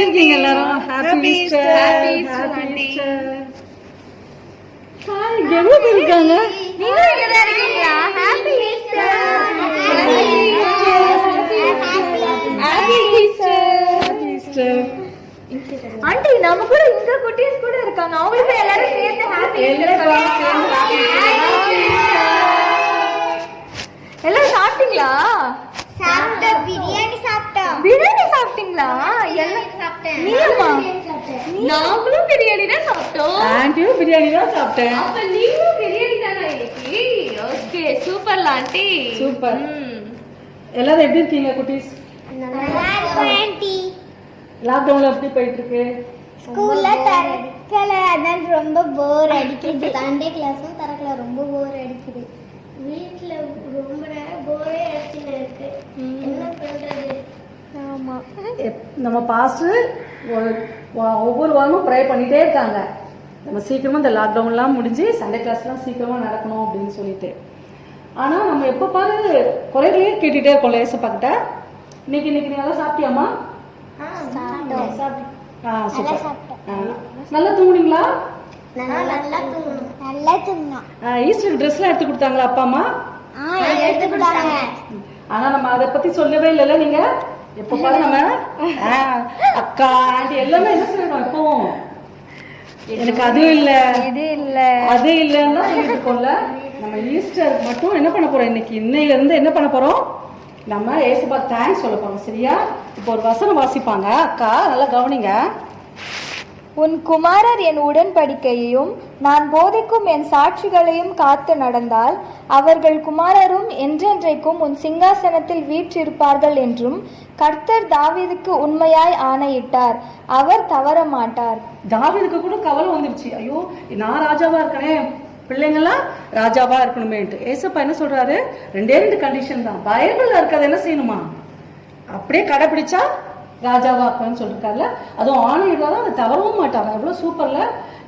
எப்படி இருக்கீங்க எல்லாரும்? Happy Easter. Happy Easter. Hi, எவ்வளவு பேர் இருக்காங்க? நீங்க இங்க தான் இருக்கீங்களா? Happy Easter. Happy Easter. Aunty நம்ம கூட இந்த குட்டீஸ் கூட இருக்காங்க. அவங்களுக்கு எல்லாரும் சேர்ந்து ஹாப்பி ஈஸ்டர். எல்லாரும் சாப்பிட்டீங்களா? சாப்பிட்டோம், பிரியாணி சாப்பிட்டோம். பிரியாணி சாப்பிட்டீங்களா? எல்லாம் சாப்பிட்டேன். நீயுமா? நாங்களும் பிரியாணி தான் சாப்பிட்டோம். ஆண்டியும் பிரியாணி தான் சாப்பிட்டேன். அப்ப நீங்களும் பிரியாணி தானா இன்னைக்கு? ஓகே, சூப்பர்ல ஆண்டி. சூப்பர். எல்லாரும் எப்படி இருக்கீங்க குட்டீஸ்? நல்லா இருக்கும் ஆண்டி. லாக்டவுன்ல எப்படி போயிட்டு இருக்கு? ஸ்கூல்ல தரக்கல, அதான் ரொம்ப போர் அடிக்குது. சண்டே கிளாஸும் தரக்கல, ரொம்ப போர் அடிக்குது. வீட்ல ரொம்ப நேரம் போரே அடிச்சுட்டு இருக்கு. என்ன பண்றது? ஆமா, நம்ம பாஸ்டர் ஒவ்வொரு வாரமும் ப்ரே பண்ணிட்டே இருக்காங்க. நம்ம சீக்கிரமா இந்த லாக்டவுன்லாம் முடிஞ்சு சண்டே கிளாஸ்லாம் சீக்கிரமா நடக்கணும் அப்படின்னு சொல்லிட்டு. ஆனா நம்ம எப்ப பாரு குறைகளையே கேட்டுட்டே இருக்கோம் ஏசப்பா கிட்ட. இன்னைக்கு நல்லா சாப்பிட்டியாமா? நல்லா தூங்குனீங்களா? நல்லா தூங்கணும். ஈஸ்டர் ட்ரெஸ்லாம் எடுத்து கொடுத்தாங்களா அப்பா அம்மா? எடுத்து கொடுத்தாங்க. ஆனா நம்ம அதை பத்தி சொல்லவே இல்லைல்ல. நீங்க எப்ப பாரு நம்ம அக்கா ஆண்டி எல்லாமே என்ன செய்யணும் எப்பவும் எனக்கு அதுவும் இல்ல இது இல்ல அது இல்லன்னா சொல்லிட்டு இருக்கோம்ல. நம்ம ஈஸ்டர் மட்டும் என்ன பண்ண போறோம்? இன்னையில இருந்து என்ன பண்ண போறோம்? நம்ம ஏசப்பா தேங்க்ஸ் சொல்ல போறோம். சரியா? இப்போ ஒரு வசனம் வாசிப்பாங்க அக்கா, நல்லா கவனிங்க. உன் குமாரர் என் உடன்படிக்கையையும் நான் போதிக்கும் என் சாட்சிகளையும் காத்து நடந்தால் அவர்கள் குமாரரும் என்றென்றைக்கும் உன் சிங்காசனத்தில் வீற்றிருப்பார்கள் என்றும் கர்த்தர் தாவீதுக்கு உண்மையாய் ஆணையிட்டார், அவர் தவற மாட்டார். தாவீதுக்கு கூட கவலை வந்துருச்சு. ஐயோ, நான் ராஜாவா இருக்கனே, பிள்ளைங்களாம் ராஜாவா இருக்கணுமேட்டு. ஏசப்பா என்ன சொல்றாரு? 2 கண்டிஷன் தான். பைபிள்ல இருக்கிறது என்ன செய்யணுமா? அப்படியே கடைபிடிச்சா ராஜாவாக்குன்னு சொல்லிருக்காருல. அதுவும் ஆணையிடாதான் அதை தவறவும் மாட்டாங்க. எவ்வளவு சூப்பர்ல.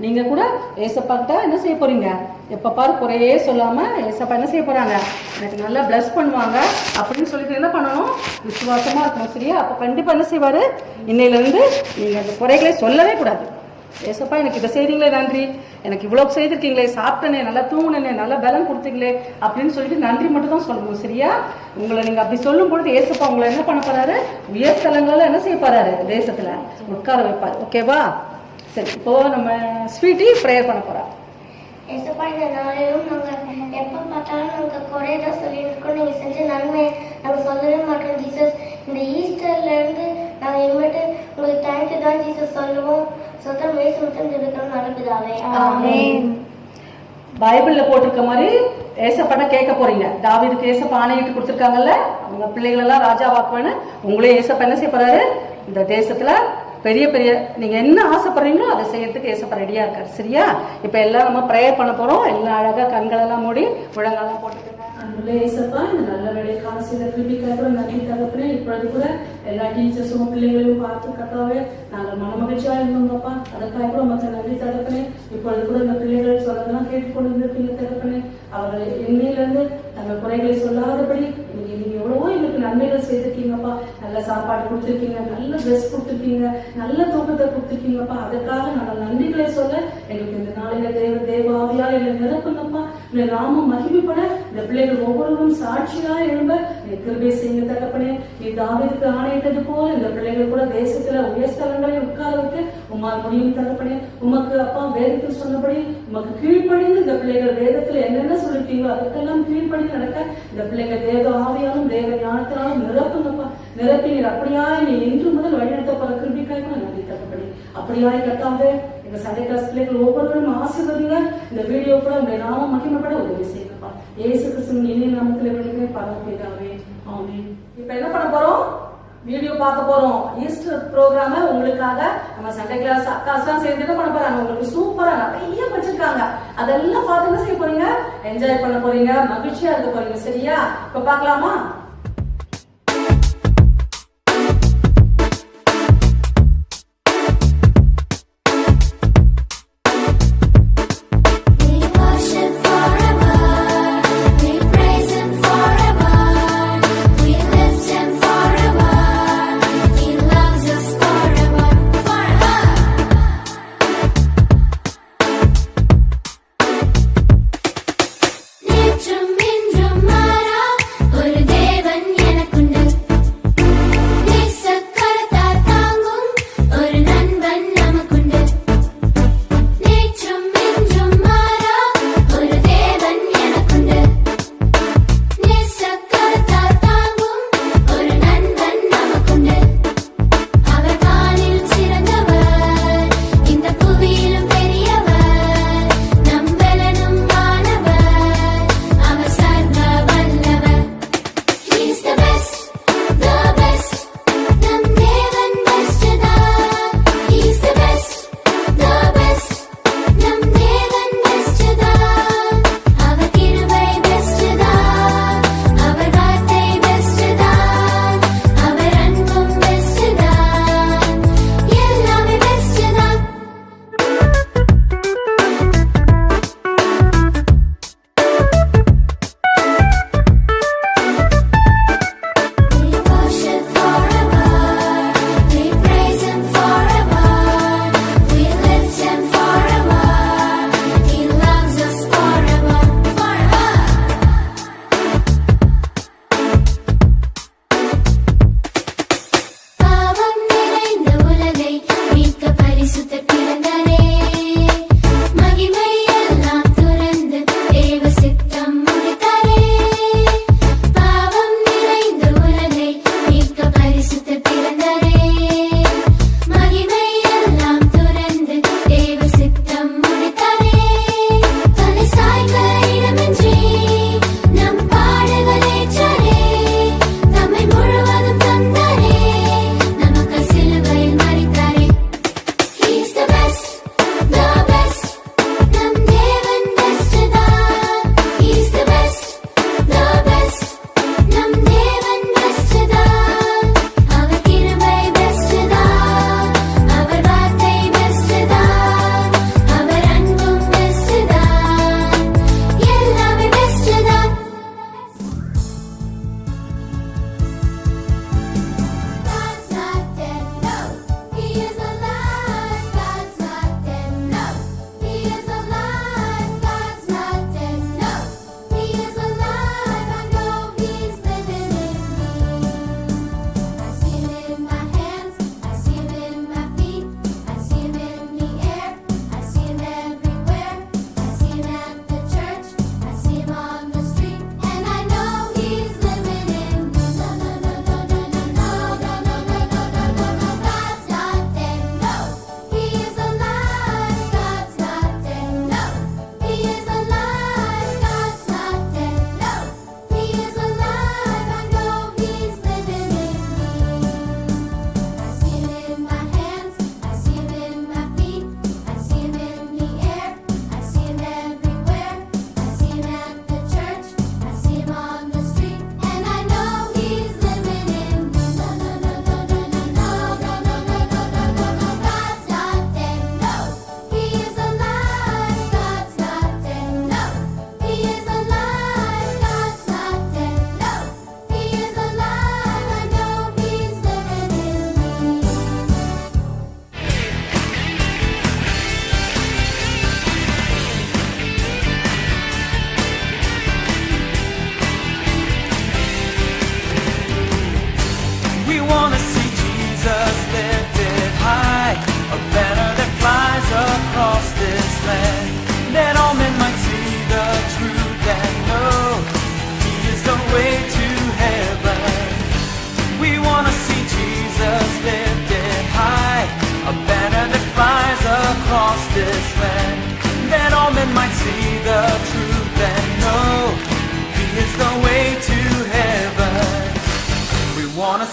நீங்க கூட ஏசப்பா கிட்ட என்ன செய்ய போறீங்க? எப்ப பாரு குறையே சொல்லாம ஏசப்பா என்ன செய்ய போறாங்க? எனக்கு நல்லா பிளஸ் பண்ணுவாங்க அப்படின்னு சொல்லிட்டு என்ன பண்ணணும்? விசுவாசமா இருக்கணும். சரியா? அப்ப கண்டிப்பா என்ன செய்வாரு? இன்னையில இருந்து நீங்க அந்த குறைகளை சொல்லவே கூடாது. ஏசப்பா எனக்கு இதை செய்றீங்களே நன்றி, எனக்கு இவ்வளவு செய்திருக்கீங்களே, சாப்பிட்டனே, நல்லா தூங்கினே, நல்லா பலம் கொடுத்தீங்களே அப்படின்னு சொல்லிட்டு நன்றி மட்டும் தான் சொல்லணும். சரியா? உங்களை நீங்க அப்படி சொல்லும் பொழுது ஏசப்பா உங்களை என்ன பண்ண போறாரு? உயர்தலங்கள்ல என்ன செய்ய போறாரு? தேசத்துல உட்கார வைப்பாரு. ஓகேவா? சரி, இப்போ நம்ம ஸ்வீட்டி ப்ரேயர் பண்ண போறா. ஏசப்பா, இந்த நாளையும் நாங்க எப்ப பார்த்தாலும் நாங்க குறையதான் சொல்லிட்டு இருக்கோம். நீங்க செஞ்ச நன்மை நாங்க சொல்லவே மாட்டோம் ஜீசஸ். இந்த ஈஸ்டர்ல இருந்து நாங்க இனிமேட்டு உங்களுக்கு தேங்க்யூ தான் ஜீசஸ் சொல்லுவோம். சொத்தம் வேசு மட்டும் இருக்கிறோம். நல்லபிதாவே, ஆமென். பைபிள்ல போட்டிருக்க மாதிரி ஏசப்பா கேட்க போறீங்க. தாவீதுக்கு ஏசப்பா ஆணையிட்டு கொடுத்துருக்காங்கல்ல, அவங்க பிள்ளைகள் எல்லாம் ராஜாவாக்குவேன்னு. உங்களே ஏசப்பா என்ன செய்ய போறாரு? இந்த தேசத்துல பெரிய பெரிய நீங்க என்ன ஆசைப்படுறீங்களோ அதை செய்யறதுக்கு ஏசப்பா ரெடியா இருக்காரு. சரியா? இப்ப எல்லாம் நம்ம ப்ரேயர் பண்ண போறோம். எல்லாம் அழகா கண்களெல்லாம் மூடி முழங்கெல்லாம் போட்டுக்கோங்க. அன்புள்ள ஏசப்பா, இந்த நல்ல வேலைக்கான சில கிருபிக்காக நன்றி தகப்பனே. இப்பொழுது கூட எல்லா டீச்சர்ஸும் பிள்ளைங்களையும் பார்த்து கட்டாவே நாங்கள் மனமகிழ்ச்சியா இருந்தோங்கப்பா. அதற்காக கூட மற்ற நன்றி தகப்பனே. இப்பொழுது கூட இந்த பிள்ளைகள் சொல்லதெல்லாம் கேட்டுக்கொண்டு இருந்திருப்பீங்க தகப்பனே. அவர்கள் இன்னையிலிருந்து தங்கள் குறைகளை சொல்லாதபடி நீங்க எவ்வளவோ எங்களுக்கு நன்மைகள் செய்திருக்கீங்கப்பா. நல்ல சாப்பாடு கொடுத்துருக்கீங்க, நல்ல ட்ரெஸ் கொடுத்துருக்கீங்க, நல்ல தூக்கத்தை கொடுத்துருக்கீங்கப்பா. அதற்காக நாங்கள் நன்றிகளை சொல்ல எங்களுக்கு இந்த நாளில தேவாவியால் எங்களை நிரப்புங்கப்பா. இந்த நாம மகிமைப்பட இந்த பிள்ளைகள் ஒவ்வொருவரும் சாட்சியா எழும்ப கிருபை செய்யுங்க தகப்பனே. நீ தாவீதுக்கு ஆணையிட்டது போல இந்த பிள்ளைகள் கூட தேசத்துல உயர்ஸ்தலங்களை உட்கார வைக்க உமால் முடியும் தகப்பனே. உமக்கு அப்பா வேதத்தில் சொன்னபடி உமக்கு கீழ்ப்படிந்து இந்த பிள்ளைகள் வேதத்துல என்னென்ன சொல்லிருக்கீங்களோ அதற்கெல்லாம் கீழ்ப்படிந்து நடக்க இந்த பிள்ளைகள் தேவ ஆவியாலும் தேவ ஞானத்தினாலும் நிரப்புங்கப்பா. நிரப்பினீர் அப்படியாய் நீ இன்று முதல் வழிநடத்த போற கிருபிக்காக நன்றி தகப்பனே. அப்படியாய் கட்டாவே எங்க சண்டே கிளாஸ் பிள்ளைகள் ஒவ்வொருவரும் ஆசீர்வதிங்க. இந்த வீடியோ கூட உங்க நாம மகிமைப்பட உதவி செய்யுங்கப்பா. இயேசு கிறிஸ்துவின் இனிய நாமத்தில் வேண்டிய பரமபிதாவே, ஆமென். இப்ப என்ன பண்ண போறோம்? வீடியோ பார்க்க போறோம். ஈஸ்டர் ப்ரோக்ராம உங்களுக்காக நம்ம சண்டே கிளாஸ் அக்காஸ்லாம் சேர்ந்து என்ன பண்ண போறாங்க? உங்களுக்கு சூப்பரா நிறைய வச்சிருக்காங்க. அதெல்லாம் பார்த்து என்ன செய்ய போறீங்க? என்ஜாய் பண்ண போறீங்க, மகிழ்ச்சியா இருக்க போறீங்க. சரியா? இப்ப பார்க்கலாமா? He loves us forever.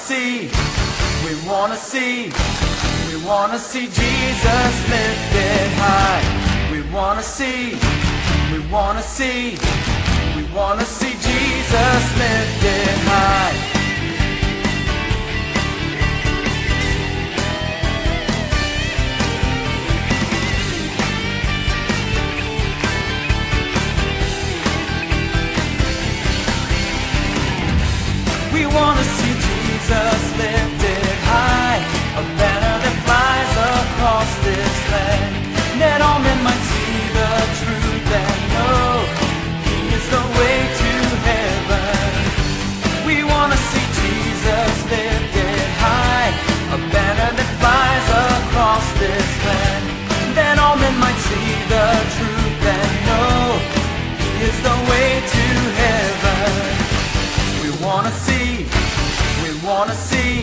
see, we wanna see, we wanna see Jesus lifted high. We wanna see, we wanna see, we wanna see Jesus lifted high. We wanna see Jesus lifted high, a banner that flies across this land, that all men might see the truth and know He is the way to heaven. We wanna see Jesus lifted high, a banner that flies across this land, that all men might see the truth and know He is the way to heaven. We wanna see, we wanna see,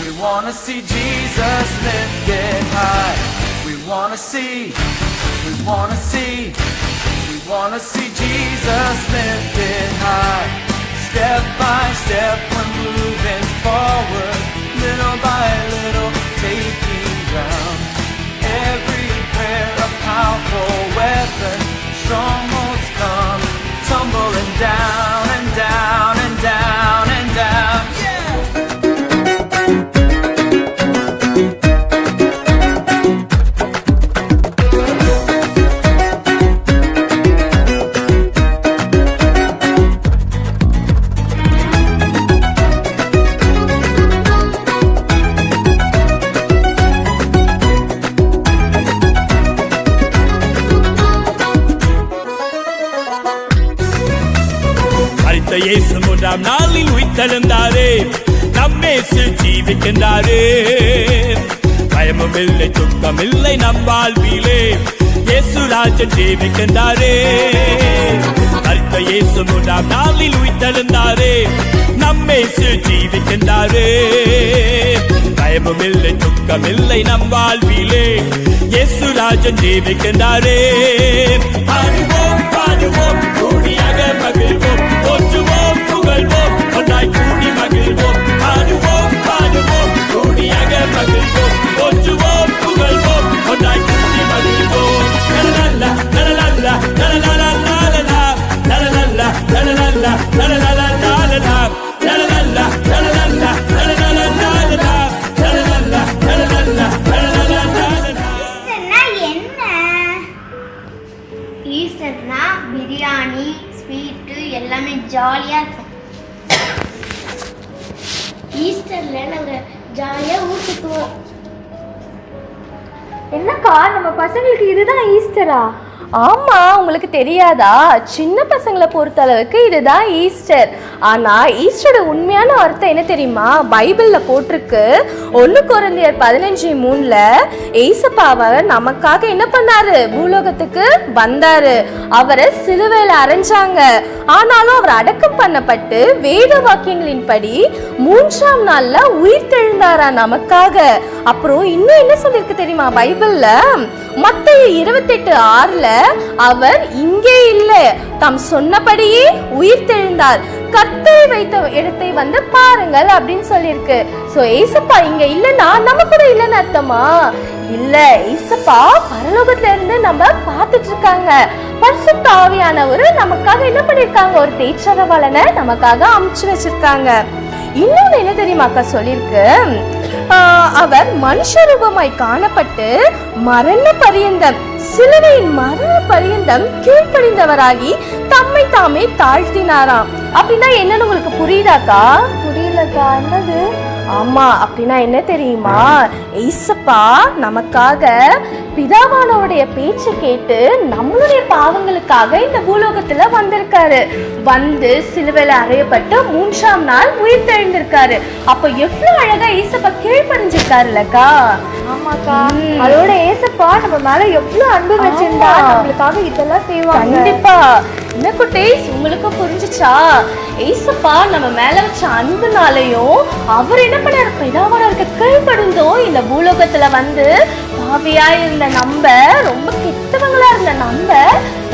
we wanna see Jesus lifted high. We wanna see, we wanna see, we wanna see Jesus lifted high. Step by step we're moving forward, little by little taking ground. Every prayer a powerful weapon, strongholds come tumbling down and down and down and down. இயேசு மூன்றாம் நாளில் உயிர்த்தெழுந்தாரே, நம்மேசு ஜீவிக்கின்றாரே. பயமும் இல்லை, துக்கம் இல்லை நம் வாழ்விலே, இயேசு ராஜன் ஜீவிக்கின்றாரே. மரித்த இயேசு மூன்றாம் நாளில் உயிர்த்தெழுந்தாரே, நம்மேசு ஜீவிக்கின்றாரே. பயமும் இல்லை, துக்கம் இல்லை நம் வாழ்விலே, இயேசு ராஜன் ஜீவிக்கின்றாரே. பாடுவோம் பாடுவோம் கூடியாக மகிழ்வோம், போற்றுவோம் புகழ்வோம் ஒன்றாய் கூடி மகிழ்வோம். பாடுவோம் பாடுவோம் கூடியாக மகிழ்வோம், போற்றுவோம் புகழ்வோம் ஒன்றாய் கூடி மகிழ்வோம். லலலா லலலா லலலா லலலா லலலா லலலா லலலா லலலா லலலா லலலா லலலா லலலா லலலா லலலா. ஈஸ்டர்னா பிரியாணி, ஸ்வீட்டு எல்லாமே ஜாலியாக இருக்கும். ஈஸ்டரில் நாங்கள் ஜாலியாக ஊற்றுக்குவோம். என்னக்கா, நம்ம பசங்களுக்கு இதுதான் ஈஸ்டரா? ஆமா, உங்களுக்கு தெரியாதா? சின்ன பசங்களை பொறுத்த அளவுக்கு இதுதான் ஈஸ்டர். ஆனா ஈஸ்டரோட உண்மையான அர்த்தம் என்ன தெரியுமா? பைபிள்ல போட்டிருக்கு. 1 கொரிந்தியர் 15:3 ஏசப்பாவை நமக்காக என்ன பண்ணாரு? பூலோகத்துக்கு வந்தாரு. அவரை சிலுவையில அறைஞ்சாங்க. ஆனாலும் அவர் அடக்கம் பண்ணப்பட்டு வேத வாக்கியங்களின் படி 3ஆம் நாள்ல உயிர் தெழுந்தாரா நமக்காக. அப்புறம் இன்னும் என்ன சொல்லிருக்கு தெரியுமா பைபிள்ல? மத்தேயு 28:6 அவர் இங்கே இல்லை, தாம் சொன்னபடியே உயிர் தெழுந்தார், கர்த்தரை வைத்த இடத்தை வந்து பாருங்கள் அப்படின்னு சொல்லியிருக்கு. சோ ஏசப்பா இங்க இல்லைன்னா நம்ம கூட இல்லைன்னு அர்த்தமா? இல்ல, ஏசப்பா பரலோகத்துல இருந்து நம்ம பார்த்துட்டு இருக்காங்க. பரிசுத்த ஆவியானவர் நமக்காக என்ன பண்ணிருக்காங்க? ஒரு தேற்றரவாளனை நமக்காக அமுச்சு வச்சிருக்காங்க. இன்னொன்னு என்ன தெரியுமாக்கா சொல்லியிருக்கு? அவர் மனுஷ ரூபமாய் காணப்பட்டு மரண பரியந்தம், சிலுவையின் மரண பரியந்தம் கீழ்ப்படிந்தவராகி தம்மை தாமே தாழ்த்தினாராம். அப்படின்னா என்னன்னு உங்களுக்கு புரியுதாக்கா? புரியலக்கா, என்னது? ஆமா, அப்படின்னா என்ன தெரியுமா? ஏசப்பா நமக்காக பிதாவானவருடைய பேச்சை கேட்டு நம்மளுடைய பாவங்களுக்காக இந்த பூலோகத்துல வந்திருக்காரு. வந்து சிலுவையில அறையப்பட்டு 3ஆம் நாள் உயிர் தெழுந்திருக்காரு. அப்ப எவ்வளவு அழகா ஏசப்பா கீழ்ப்படிஞ்சிருக்காருல்லக்கா. ஆமாக்கா, அதோட ஏசப்பா நம்ம மேல எவ்வளவு அன்பு வச்சிருந்தா நம்மளுக்காக இதெல்லாம் செய்வாங்க. கண்டிப்பா. என்ன குட்டீஸ், உங்களுக்கு புரிஞ்சுச்சா? ஏசப்பா நம்ம மேல வச்ச அன்புனாலையும் அவர் என்ன பண்ணாரு? பிதாவானவருக்கு கீழ்ப்படிந்தோம் இந்த பூலோகத்துல வந்து பாவியா இருந்த நம்ம, ரொம்ப கெட்டவங்களா இருந்த நம்ம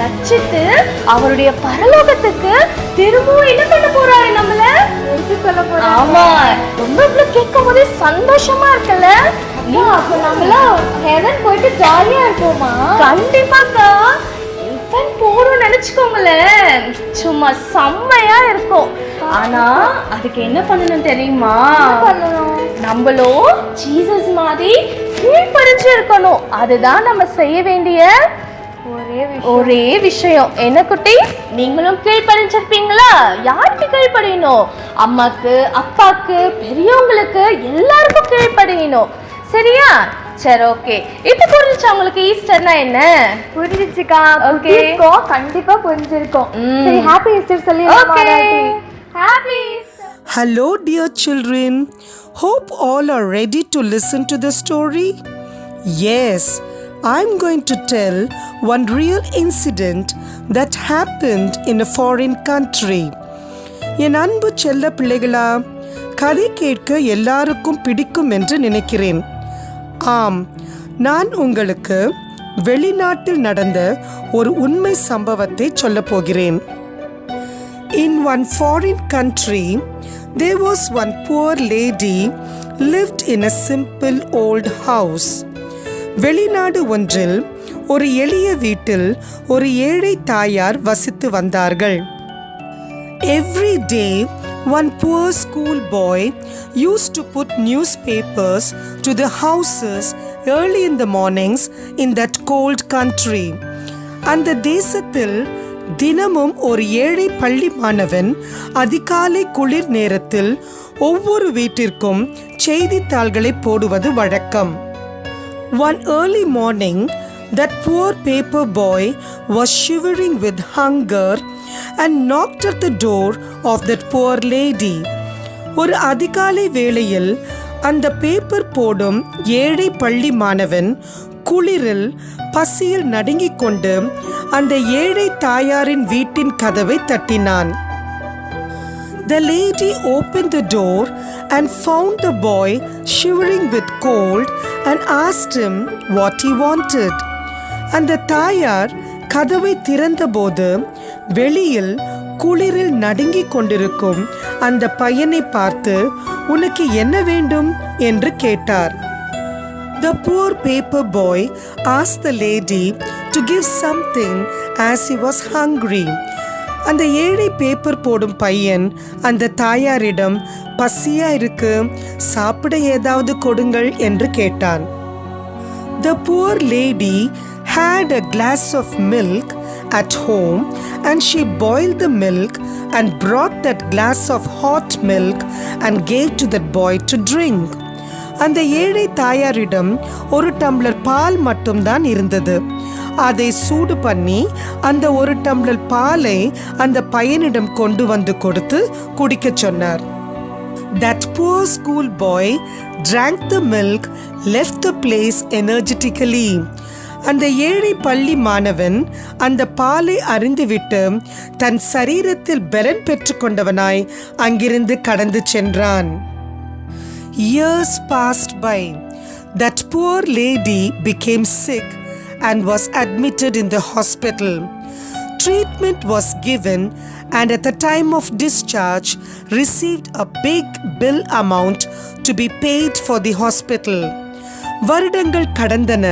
ரட்சித்து அவருடைய பரலோகத்துக்கு திரும்பவும் என்ன பண்ண போறாரு நம்மள சொல்ல போறேன். ஆமா, ரொம்ப கேட்கும் போதே சந்தோஷமா இருக்குல்ல. நீ அப்ப நம்மள ஹெவன் போயிட்டு ஜாலியா இருப்போமா? கண்டிப்பாக்கா. ஹெவன் போறோம்னு நினைச்சுக்கோங்களேன், சும்மா செம்மையா இருக்கும். ஆனா அதுக்கு என்ன பண்ணணும் தெரியுமா? நம்மளும் ஜீசஸ் மாதிரி கீழ்ப்படிஞ்சு இருக்கணும். அதுதான் நம்ம செய்ய வேண்டிய ஒரே விஷயம். என்ன குட்டி, நீங்களும் கீழ்ப்படிஞ்சிருப்பீங்களா? யாருக்கு கீழ்ப்படியணும்? அம்மாக்கு, அப்பாக்கு, பெரியவங்களுக்கு, எல்லாருக்கும் கீழ்ப்படியணும். சரியா? சரி, ஓகே. இப்போ புரிஞ்சுச்சா உங்களுக்கு ஈஸ்டர்னா என்ன? புரிஞ்சிச்சுக்கா. ஓகே, கண்டிப்பா புரிஞ்சிருக்கோம். சரி, ஹாப்பி ஈஸ்டர் சொல்லிடலாமா? Okay, happy Easter. Hello, dear children. Hope all are ready to listen to the story. Yes, I'm going to tell one real incident that happened in a foreign country. என் அன்பு செல்ல பிள்ளைகளா, கதை கேட்க எல்லாருக்கும் பிடிக்கும் என்று நினைக்கிறேன். ஆம், நான் உங்களுக்கு வெளிநாட்டில் நடந்த ஒரு உண்மை சம்பவத்தை சொல்லப் போகிறேன். In one foreign country, there was one poor lady lived in a simple old house. வெளிநாடு ஒன்றில் ஒரு எளிய வீட்டில் ஒரு ஏழை தாயார் வசித்து வந்தார்கள். Every day, one poor school boy used to put newspapers to the houses early in the mornings in that cold country. அந்த தேசத்தில் தினமும் ஒரு ஏழை பள்ளி மாணவன் அதிகாலை குளிர் நேரத்தில் ஒவ்வொரு வீட்டிற்கும் செய்தித்தாள்களை போடுவது வழக்கம். One early morning, that poor paper boy was shivering with hunger and knocked at the door of that poor lady. ஒரு அதிகாலை வேளையில் அந்த பேப்பர் போடும் ஏழை பள்ளி மாணவன் குளிரில் பசியில் நடுங்கிக் கொண்டு அந்த ஏழை தாயாரின் வீட்டின் கதவை தட்டினான். The lady opened the door and found the boy shivering with cold and asked him what he wanted. அந்த தாயார் கதவை திறந்தபோது வெளியில் குளிரில் நடுங்கிக் கொண்டிருக்கும் அந்த பையனை பார்த்து, உனக்கு என்ன வேண்டும் என்று கேட்டார். The poor paper boy asked the lady to give something as he was hungry. அந்த ஏழை பேப்பர் போடும் பையன் அந்த தாயாரிடம், பசியா இருக்கு, சாப்பிட ஏதாவது கொடுங்கள் என்று கேட்டான். The poor lady had a glass of milk at home and she boiled the milk and brought that glass of hot milk and gave to that boy to drink. அந்த ஏழை தாயாரிடம் ஒரு டம்ளர் பால் மட்டும்தான் இருந்தது. அதை சூடு பண்ணி அந்த ஒரு டம்ளர் பாலை அந்த பையனிடம் கொண்டு வந்து கொடுத்து குடிக்க சொன்னார். That poor school boy drank the milk, left the place energetically. அந்த ஏழை பள்ளி மாணவன் அந்த பாலை அறிந்துவிட்டு தன் சரீரத்தில் பலன் பெற்றுக்கொண்டவனாய் அங்கிருந்து கடந்து சென்றான். Years passed by. That poor lady became sick and was admitted in the hospital. Treatment was given and at the time of discharge received a big bill amount to be paid for the hospital. வருடங்கள் கடந்தன.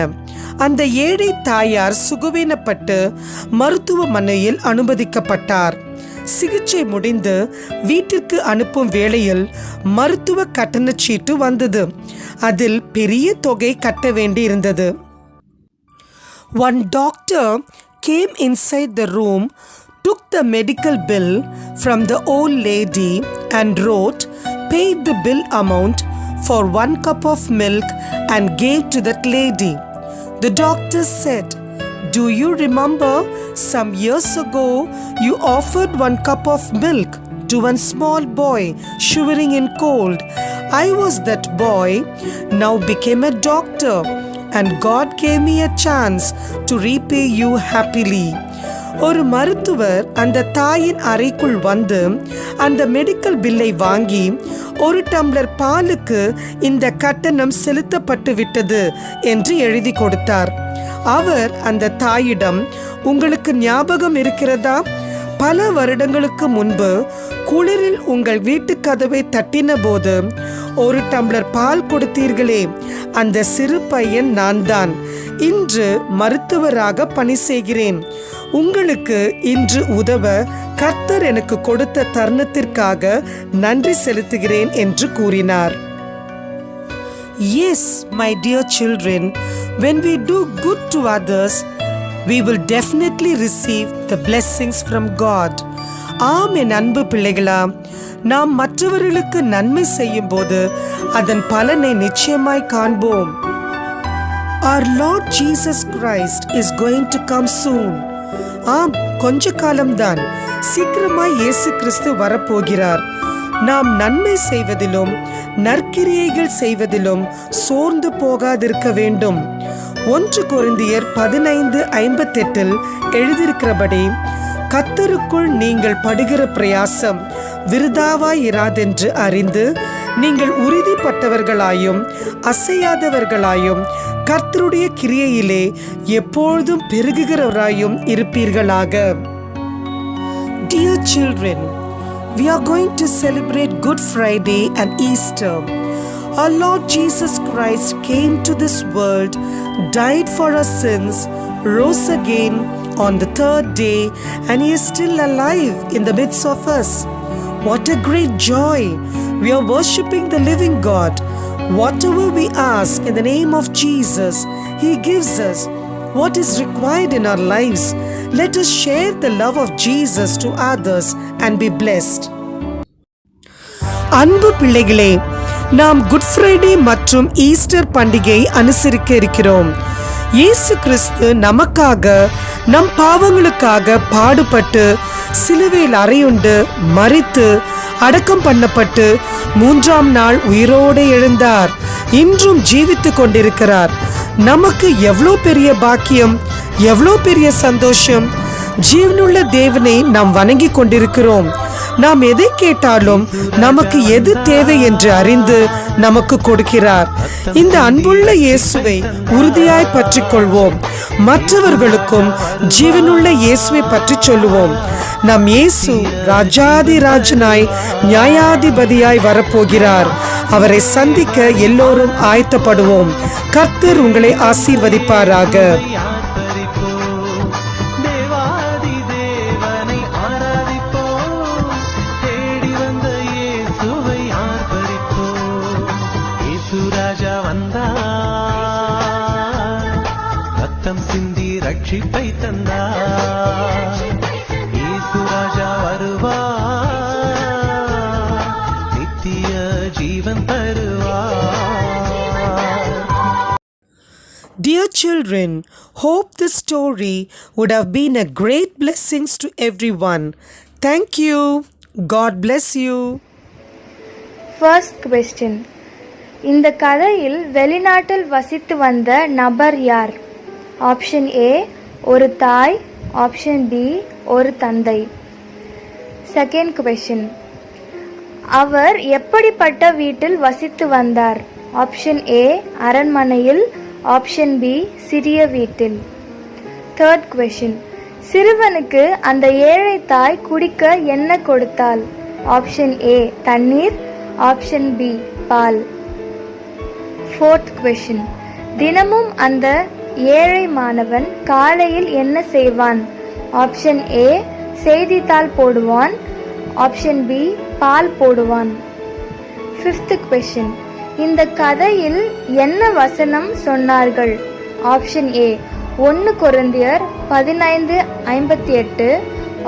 அந்த ஏழை தாயார் சுகவீனப்பட்டு மருத்துவமனையில் அனுமதிக்கப்பட்டார். சிகிச்சை முடிந்து வீட்டிற்கு அனுப்பும் வேளையில் மருத்துவ கட்டணச் சீட்டு வந்தது. அதில் பெரிய தொகை கட்ட வேண்டி இருந்தது. One doctor came inside the room, took the medical bill from the old lady and wrote, paid the bill amount for 1 cup of milk and gave to that lady. The doctor said, do you remember some years ago you offered 1 cup of milk to one small boy shivering in cold? I was that boy, now became a doctor, and God gave me a chance to repay you happily. ஒரு மருத்துவர் அந்த தாயின் அறைக்குள் வந்து அந்த medical பில்லை வாங்கி, ஒரு டம்ளர் பாலுக்கு இந்த கட்டணம் செலுத்தப்பட்டு விட்டது என்று எழுதி கொடுத்தார். அவர் அந்த தாயிடம், உங்களுக்கு ஞாபகம் இருக்கிறதா, பல வருடங்களுக்கு முன்பு குளிரில் உங்கள் வீட்டு கதவை தட்டின போது ஒரு டம்ளர் பால் கொடுத்தீர்களே, அந்த சிறு பையன் நான் தான். இன்று மருத்துவராக பணி செய்கிறேன். உங்களுக்கு இன்று உதவ கர்த்தர் எனக்கு கொடுத்த தருணத்திற்காக நன்றி செலுத்துகிறேன் என்று கூறினார். Yes, my dear children, when we do good to others, we will definitely receive the blessings from God. ஆம் என் அன்பு பிள்ளைகளா, நாம் மற்றவர்களுக்கு நன்மை செய்யும் போது அதன் பலனை நிச்சயமாய் காண்போம். Our Lord Jesus Christ is going to come soon. ஆம், கொஞ்ச காலம்தான், சீக்கிரமாய் இயேசு கிறிஸ்து வரப்போகிறார். நாம் நன்மை செய்வதிலும் நற்கிரியைகள் செய்வதிலும் சோர்ந்து போகாதிருக்க வேண்டும். 1 கொரிந்தியர் 15:58 எழுதியிருக்கிறபடி, கர்த்தருக்குள் நீங்கள் படுகிற பிரயாசம் விருதாவாய் இராதென்று அறிந்து நீங்கள் உறுதிப்பட்டவர்களாயும் அசையாதவர்களாயும் கர்த்தருடைய கிரியையிலே எப்பொழுதும் பெருகுகிறவராயும் இருப்பீர்களாக. Dear children, we are going to celebrate Good Friday and Easter. Our Lord Jesus Christ came to this world, died for our sins, rose again on the 3rd day, and He is still alive in the midst of us. What a great joy! We are worshipping the living God. Whatever we ask in the name of Jesus, He gives us. What is required in our lives? Let us share the love of Jesus to others and be blessed. அன்பு பிள்ளைகளே, நாம் good Friday மற்றும் Easter பண்டிகை அனுசரிக்க இருக்கிறோம். இயேசு கிறிஸ்து நமக்காக, நம் பாவங்களுக்காக பாடுபட்டு சிலுவையில் அறையுண்டு மரித்து அடக்கம் பண்ணப்பட்டு 3ஆம் நாள் உயிரோடு எழுந்தார். இன்றும் ஜீவித்து கொண்டிருக்கிறார். நமக்கு எவ்வளோ பெரிய பாக்கியம், எவ்வளோ பெரிய சந்தோஷம்! ஜீவனுள்ள தேவனை நாம் வணங்கி கொண்டிருக்கிறோம். நாம் எதை கேட்டாலும் நமக்கு எது தேவை என்று அறிந்து நமக்கு கொடுக்கிறார். இந்த அன்புள்ள இயேசுவை உறுதியாய் பற்றிக் கொள்வோம். மற்றவர்களுக்கும் ஜீவனுள்ள இயேசுவை பற்றி சொல்லுவோம். நம் இயேசு ராஜாதி ராஜனாய் நியாயாதிபதியாய் வரப்போகிறார். அவரை சந்திக்க எல்லோரும் ஆயத்தப்படுவோம். கர்த்தர் உங்களை ஆசீர்வதிப்பாராக. சிந்தி ரட்சிப்பை தந்தார். இயேசு ராஜா வருவார், நித்திய ஜீவன் தருவார். Dear children, hope this story would have been a great blessings to everyone. Thank you. God bless you. First question. இந்த கதையில் வெளிநாட்டில் வசித்து வந்த நபர் யார்? ஆப்ஷன் ஏ ஒரு தாய், ஆப்ஷன் பி ஒரு தந்தை. Second question. அவர் எப்படிப்பட்ட வீட்டில் வசித்து வந்தார்? ஆப்ஷன் ஏ அரண்மனையில், ஆப்ஷன் பி சிறிய வீட்டில். Third question. சிறுவனுக்கு அந்த ஏழை தாய் குடிக்க என்ன கொடுத்தாள்? ஆப்ஷன் ஏ தண்ணீர், ஆப்ஷன் பி பால். Fourth question. தினமும் அந்த ஏழை மாணவன் காலையில் என்ன செய்வான்? ஆப்ஷன் ஏ செய்தித்தாள் போடுவான், ஆப்ஷன் பி பால் போடுவான். Fifth question. இந்த கதையில் என்ன வசனம் சொன்னார்கள்? ஆப்ஷன் ஏ 1 கொரிந்தியர் 15:58,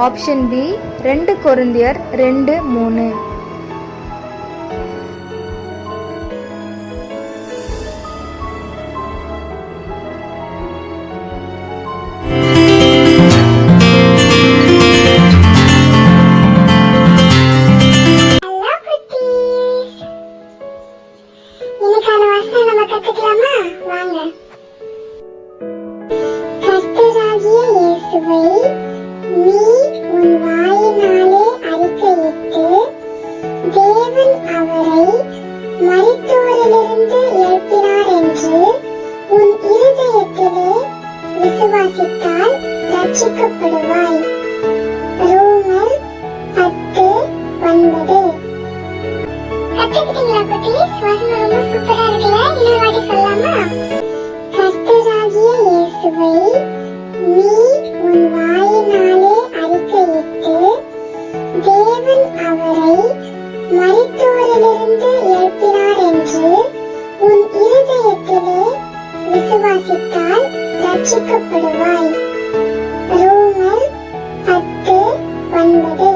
ஆப்ஷன் பி 2 கொரிந்தியர் 2:3. ரட்சிக்கப்படுவாய். ரோமர் 10:9. கத்துக்கிட்டீங்களா குட்டீஸ்? வசனம் ரொம்ப சூப்பரா இருக்குல்ல? இன்னொரு வாட்டி சொல்லலாமா? கர்த்தராகிய இயேசுவை நீ உன் வாயினாலே அறிக்கையிட்டு தேவன் அவரை மரித்தோரிலிருந்து எழுப்பினார் என்று உன் இருதயத்திலே விசுவாசித்தால் ரட்சிக்கப்படுவாய். ரோமர் 10:9.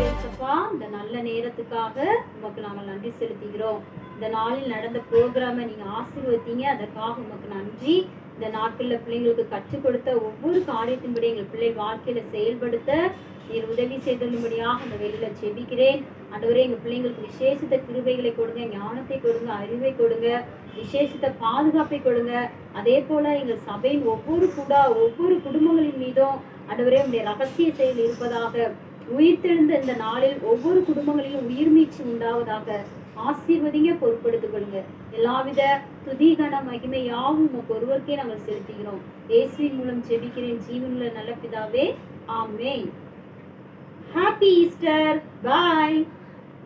ஏசப்பா, இந்த நல்ல நேரத்துக்காக உமக்கு நாங்கள் நன்றி செலுத்துகிறோம். இந்த நாளில் நடந்த ப்ரோக்ராமை நீங்க ஆசீர்வதித்தீங்க, அதற்காக உமக்கு நன்றி. இந்த நாட்கள்ல பிள்ளைங்களுக்கு கற்றுக் கொடுத்த ஒவ்வொரு காரியத்தின்படி எங்கள் பிள்ளை வாழ்க்கையில செயல்படுத்த நீர் உதவி செய்தலும்படியாக அந்த வெளியில செபிக்கிறேன். ஆண்டவரே, எங்க பிள்ளைங்களுக்கு விசேஷித்த கிருபைகளை கொடுங்க, ஞானத்தை கொடுங்க, அறிவை கொடுங்க, விசேஷித்த பாதுகாப்பை கொடுங்க. அதே போல எங்கள் சபையின் ஒவ்வொரு குடும்பங்களின் மீதும் ஆண்டவரே உடைய ரகசிய செயல் இருப்பதாக. உயிர்த்தெழுந்த இந்த நாளில் ஒவ்வொரு குடும்பங்களிலும் உயிர் மீட்சி உண்டாவதாக. ஆசீர்வதிங்க, பொறுப்படுத்திக் கொள்ளுங்க. எல்லாவித துதிகன மகிமை யாவும் உமக்கு ஒருவருக்கே நாங்கள் செலுத்துகிறோம். இயேசுவின் மூலம் ஜெபிக்கிறேன் ஜீவனுள்ள நல்ல பிதாவே, ஆமென். Happy Easter. பாய்.